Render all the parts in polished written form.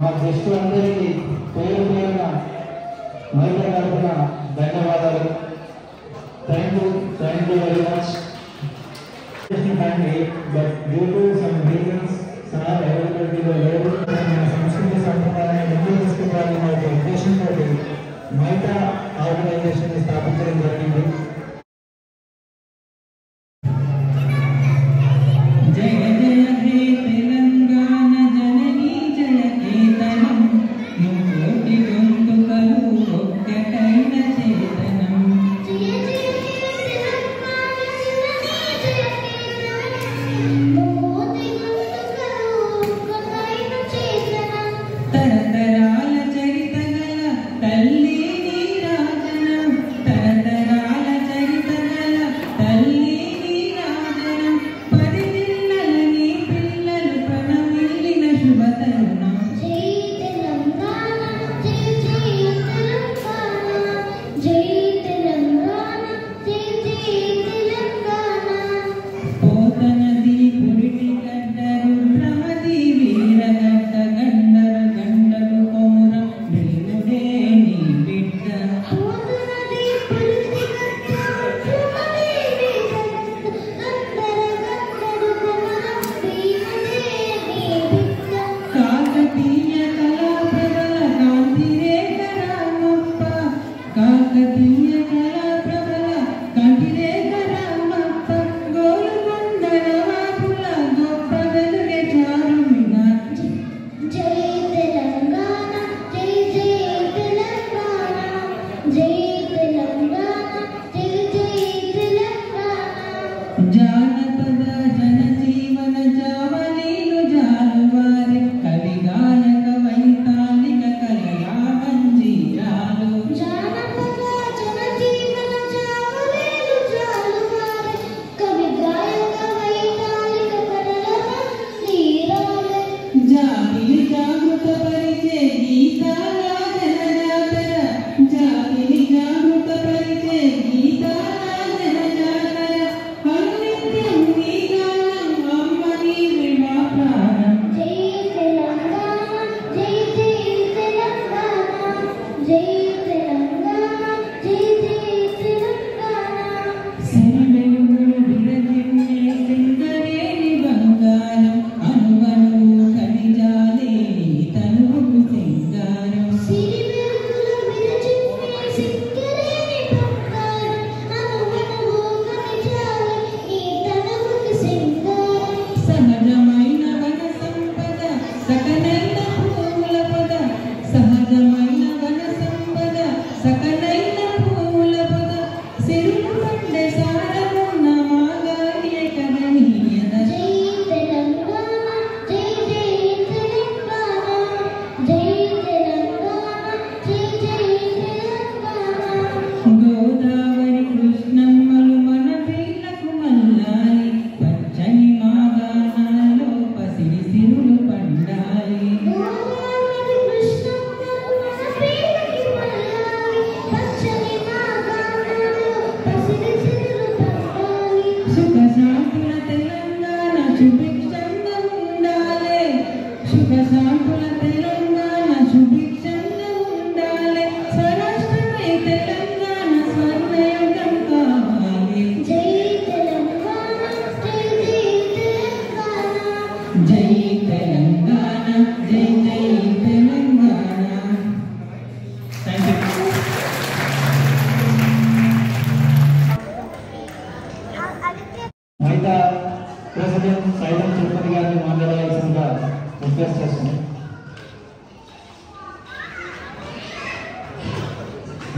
మా గెస్ట్ అందరికీ పేరు పేరున మహిళ తరపున ధన్యవాదాలు. Thank you very much. But due to some reasons sir అవైలబిలిటీలో లేరు. మన సంస్కృతి సంప్రదాయాన్ని ముందుకు తీసుకురావాలనే ఒక ఉద్దేశంతో మైతా ఆర్గనైజేషన్ స్థాపించడం జరిగింది.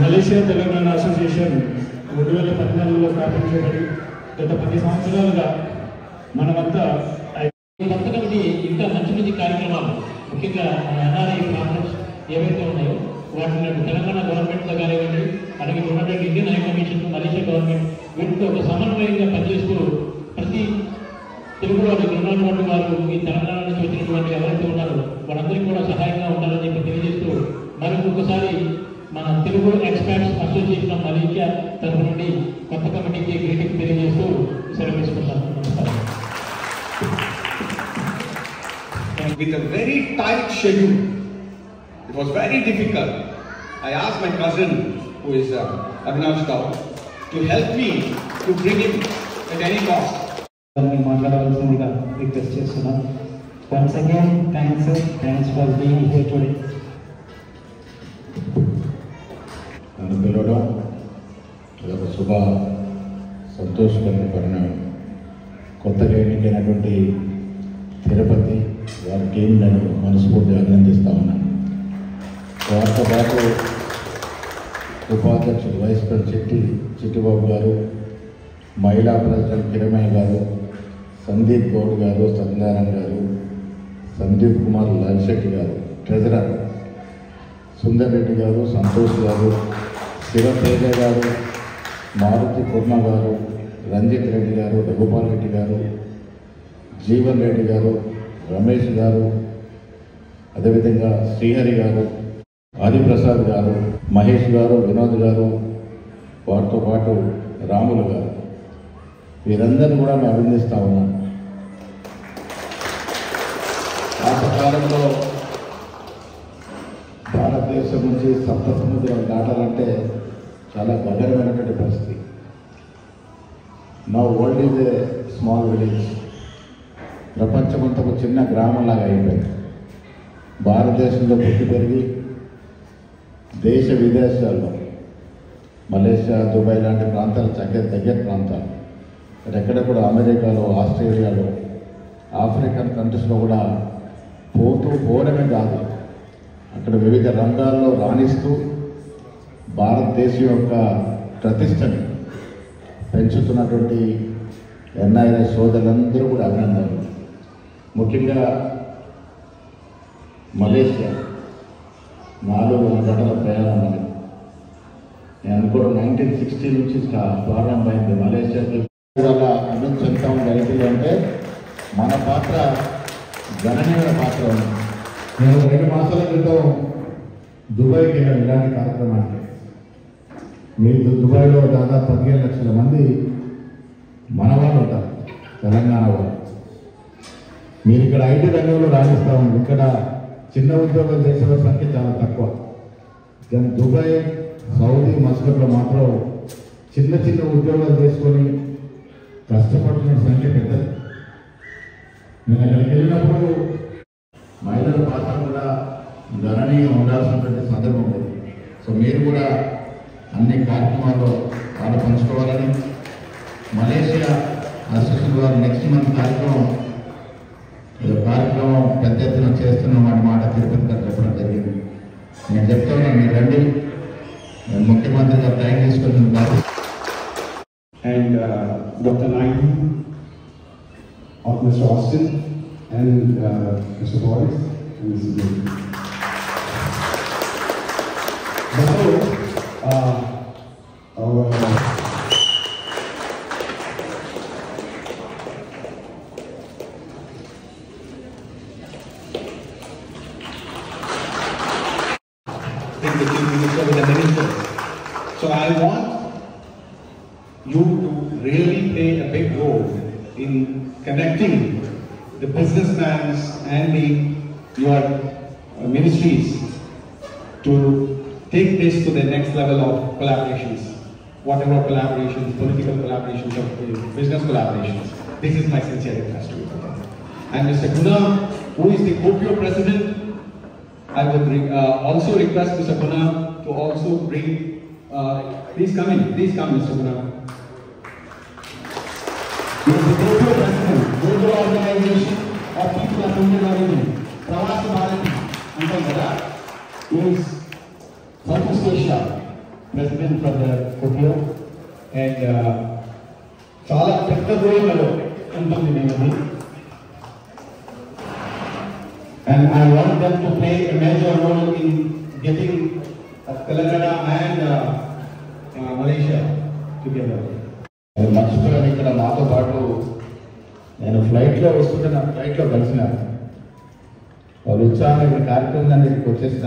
మలేషియా తెలంగాణ అసోసియేషన్ 2014లో స్థాపించబడి గత 10 సంవత్సరాలుగా మనమంతా కొత్త కమిటీ ఇంకా మంచి మంచి కార్యక్రమాలు ముఖ్యంగా ఎన్ఆర్ఐ కాన్ఫరెన్స్ ఏవైతే ఉన్నాయో వాటిని తెలంగాణ గవర్నమెంట్తో కానివ్వండి అలాగే ఉన్నటువంటి Indian high commission Malaysia government వీటితో ఒక సమన్వయంగా పనిచేస్తూ ప్రతి తెలుగు వారు ఉన్నటువంటి వారు ఈ తెలంగాణ నుంచి వచ్చినటువంటి ఎవరైతే ఉన్నారో వాళ్ళందరికీ కూడా సహాయంగా ఉండాలని చెప్పి తెలియజేస్తూ మరొకసారి మన Telugu experts association of Malaysia తరఫు నుండి కొత్త కమిటీకి గ్రీటింగ్ తెలియజేస్తూ సెలవు తీసుకుంటాను. నమస్కారం. With a very tight schedule It was very difficult. I asked my cousin, who is Abhinav Rao, to help me to bring him at any cost. Once again, thanks for being here today. నన్ను పిలవడం అదొక శుభ సంతోషకరమైన పరిణామం. కొత్తగా ఎన్నికైనటువంటి తిరుపతి వారి team నేను మనస్ఫూర్తిగా అభినందిస్తా ఉన్నాను. వారితో పాటు ఉపాధ్యక్షుడు వైస్ ప్రెసిడెంట్ చిట్టిబాబు గారు, మహిళా ప్రెసిడెంట్ కిరమయ్య గారు, సందీప్ గౌడ్ గారు, సత్యనారాయణ గారు, సందీప్ కుమార్ లాల్శెట్టి గారు, ట్రెజరర్ సుందర్ రెడ్డి గారు, సంతోష్ గారు, శివతేజ గారు, మారుతి కుర్మ గారు, రంజిత్ రెడ్డి గారు, రఘుపాల్ రెడ్డి గారు, జీవన్ రెడ్డి గారు, రమేష్ గారు, అదేవిధంగా శ్రీహరి గారు, ఆదిప్రసాద్ గారు, మహేష్ గారు, వినోద్ గారు, వారితో పాటు రాములు గారు, వీరందరినీ కూడా మేము అభినందిస్తా ఉన్నాం. పాతకాలంలో భారతదేశం నుంచి సప్త సముద్రాలు దాటాలంటే చాలా గగనమైనటువంటి పరిస్థితి. నా world is a small village. ప్రపంచమంతా ఒక చిన్న గ్రామంలాగా అయిపోయింది. భారతదేశంలో పుట్టి పెరిగి దేశ విదేశాల్లో మలేషియా, దుబాయ్ లాంటి ప్రాంతాలు దగ్గర ప్రాంతాలు, ఎక్కడ కూడా అమెరికాలో, ఆస్ట్రేలియాలో, ఆఫ్రికన్ కంట్రీస్లో కూడా పోవడమే కాదు, అక్కడ వివిధ రంగాల్లో రాణిస్తూ భారతదేశం యొక్క ప్రతిష్టని పెంచుతున్నటువంటి ఎన్ఐఆర్ సోదరులందరూ కూడా అభినందనలు. ముఖ్యంగా మలేషియా 4 గంటల ప్రయాణం అని నేను అనుకోవడం 1960 నుంచి ప్రారంభమైంది. మలేషియాకి అలా అభివృద్ధి చెందుతాం జరిగింది అంటే మన పాత్ర గణనీయమైన పాత్ర ఉంది. నేను 2 మాసాల క్రితం దుబాయ్కి వెళ్ళాను ఇలాంటి కార్యక్రమానికి. మీరు దుబాయ్లో దాదాపు 15 లక్షల మంది మన వాళ్ళు ఉంటారు, తెలంగాణ వాళ్ళు. మీరు ఇక్కడ ఐటీ రంగంలో రాణిస్తూ ఉంది. ఇక్కడ చిన్న ఉద్యోగాలు చేసే వాళ్ళ సంఖ్య చాలా తక్కువ. కానీ దుబాయ్, సౌదీ, మస్కట్లో మాత్రం చిన్న చిన్న ఉద్యోగాలు చేసుకొని కష్టపడుతున్న సంఖ్య పెద్దది. నేను అక్కడికి వెళ్ళినప్పుడు మహిళల పాత్ర కూడా గణనీయంగా ఉండాల్సినటువంటి సందర్భం ఉంది. సో మీరు కూడా అన్ని కార్యక్రమాల్లో పాలు పంచుకోవాలని, మలేషియా అసోసియేషన్ వారు నెక్స్ట్ మంత్ కార్యక్రమం పెద్ద ఎత్తున చేస్తున్నామని మాట తిరుపతి గారు చెప్పడం జరిగింది. నేను చెప్తాను, మీరు రండి, ముఖ్యమంత్రి గారు టైం తీసుకుంటున్నారు. And Dr. Naidu, of Mr. Austin, and Mr. Boyce, and Mrs. David. Before our the Chief Minister with the ministers. So I want you to really play a big role in connecting the businessmen and your ministries to take this to the next level of collaborations, whatever collaborations, political collaborations or business collaborations. This is my sincere request to you. And Mr. Guna, who is the COPIO president, I would also request Mr. Guna to also bring, please come, Mr. Guna. He is the COPIO president, global organization of people of Indian origin, Pravas Bharati, అంటాం కదా. He is Southeast Asia president for the COPIO, and చాలా పెద్ద గోళంలో ఉంటుంది మేము. And I want them to play a major role in getting Telangana and Malaysia together. మర్చిపోయాను, ఇక్కడ నాతో పాటు నేను ఫ్లైట్లో వస్తుంటే ఫ్లైట్లో కలిసిన వాళ్ళు ఉత్సాహంగా ఇక్కడ కార్యక్రమాన్ని ఇక్కడికి వచ్చేసిన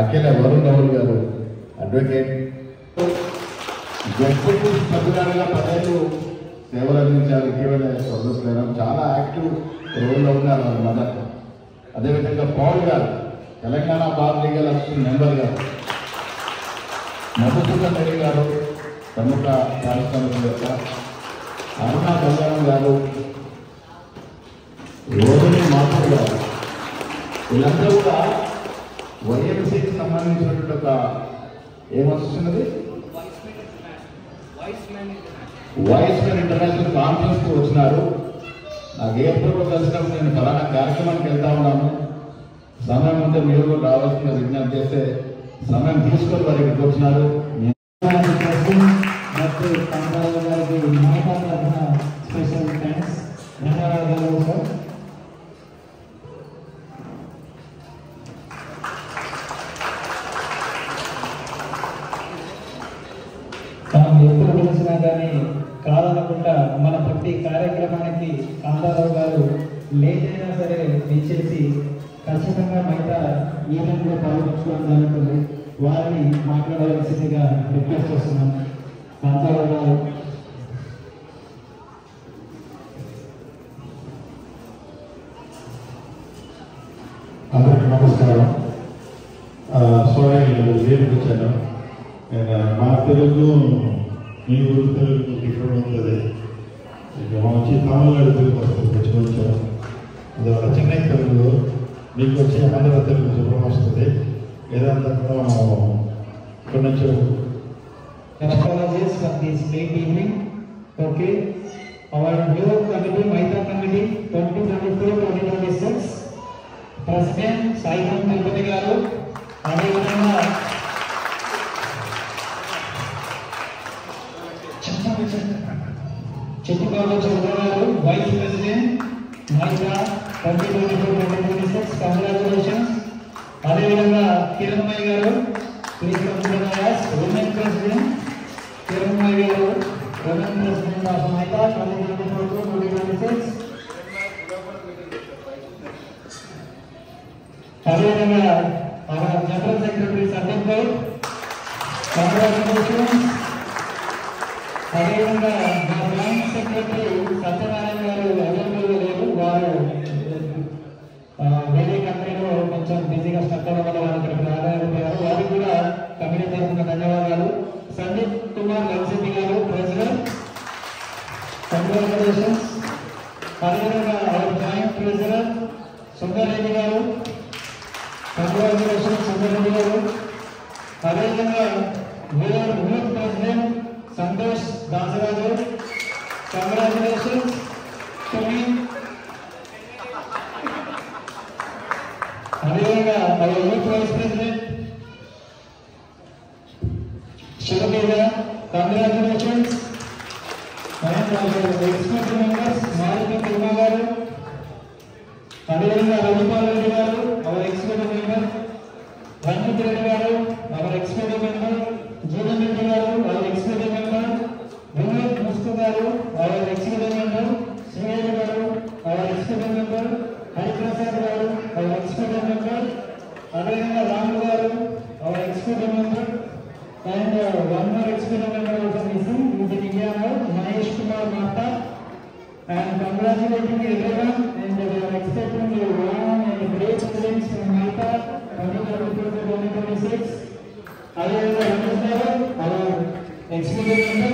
అఖిల వరుణ్ రావుల్ గారు, అడ్వకేట్, జడ్పీ సభ్యురాలుగా 10 ఏళ్ళు సేవలు అందించారు. ఇటీవల సదస్సులు చాలా యాక్టివ్ రోల్లో ఉన్నారు వాళ్ళ మదర్. అదేవిధంగా పౌల్ గారు Telangana bar legal association member గారు, మధుసూదన్ రెడ్డి గారు, ప్రముఖ పారిశ్రామికవేత్త, అరుణా కళ్యాణం గారు, రోహిణి మాథూర్ గారు, వీళ్ళందరూ కూడా వైఎంసీకి సంబంధించినటువంటి ఒక ఏమొస్తున్నది వాయిస్ మెన్ ఇంటర్నేషనల్ కాన్ఫరెన్స్కి వచ్చినారు. నాకు ఎప్పుడు కలిసినప్పుడు నేను ఫలానా కార్యక్రమానికి వెళ్తా ఉన్నాను, సమయం ఉంటే మీరు కూడా రావాల్సిన విజ్ఞప్తి చేస్తే సమయం తీసుకొని వారు ఇక్కడికి వచ్చినారు. స్పెషల్ థ్యాంక్స్, ధన్యవాదాలు సార్. తాము ఎప్పుడు పిలిచినా కానీ కాదనకుండా మన ప్రతి కార్యక్రమానికి కాంతారావు గారు లేట్ అయినా సరే విచ్చేసి ఖచ్చితంగా మిగతా ఈవెంట్లో పాల్గొంచుకోవడం జరుగుతుంది. వారిని మాట్లాడవలసిందిగా రిక్వెస్ట్ చేస్తున్నాం. కాంతారావు గారు. అందరికీ నమస్కారం. సారీ లేట్ వచ్చాను. మా తెలుగు మీ ఊరు తెలుగు డిఫరెంట్ ఉంటుంది. ఇక మా వచ్చి తమిళనాడు తెలుగు వస్తుంది వచ్చాను. అందువల్ల చెన్నై తెలుగు మీకు వచ్చే ఆంధ్ర తెలుగు శుభ్రం వస్తుంది. ఏదంతా కూడా ఇక్కడ నుంచి apologies for this late evening. Okay, our new committee, Maita committee 2024-2026, President Sairam Tirupati garu, అదేవిధంగా చిట్టుబాబు చౌదరి గారు, వైస్ ప్రెసిడెంట్ మైతా 2024-2026, కంగ్రాచులేషన్స్. అదేవిధంగా కిరణ్మయ్య గారు, ప్లీజ్ ఉమెన్ ప్రెసిడెంట్ కిరణ్మయ్య గారు, ఉమెన్ ప్రెసిడెంట్ ఆఫ్ మైతా 2024-2026. అదేవిధంగా జనరల్ సెక్రటరీ సందీప్ గారు, కంగ్రాచులేషన్స్. అదేవిధంగా మా బ్రాంచ్ సెక్రటరీ సత్యనారాయణ గారు అవైలబుల్గా లేరు, వారు వేరే కంపెనీలో కొంచెం బిజీగా స్టక్ అవ్వడం వల్ల వారు ఇక్కడికి రాలేకపోయారు. వారికి కూడా కమిటీ తరఫున ధన్యవాదాలు. సందీప్ కుమార్ లక్ష్మీ గారు, ప్రెసిడెంట్, కంగ్రాచులేషన్స్. అదేవిధంగా అవర్ జాయింట్ ప్రెసిడెంట్ సుందర్రెడ్డి గారు, కంగ్రాచులేషన్స్ సుందర్రెడ్డి గారు. అదేవిధంగా we are youth president Santosh Dasaraju, congratulations to మీ. అదేవిధంగా our youth vice president Sivageetha, congratulations. Expert members Maruthi Kurma గారు, అదేవిధంగా రవిపాల్ రెడ్డి గారు, our expert member, Ranjith Reddy గారు, our expert member, Jeevan Reddy గారు, our expert member, Vinod Musku గారు, అవర్ ఎక్స్పర్ట్ మెంబర్, శ్రీహరి గారు, అవర్ ఎక్స్పర్ట్ మెంబర్, హరిప్రసాద్ గారు, అవర్ ఎక్స్పర్ట్ మెంబర్, అదేవిధంగా రాములు గారు, our expert member, and one more expert member also missing, is in India now, Mahesh Kumar Mata. And congratulating everyone, and we are expecting a long and great events from Mata 2024-2026. అదేవిధంగా రమేష్ గారు, our expert member.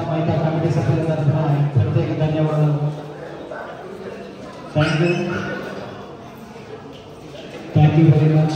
మైతా committee సభ్యుల తరఫున ప్రత్యేక ధన్యవాదాలు. Thank you very much.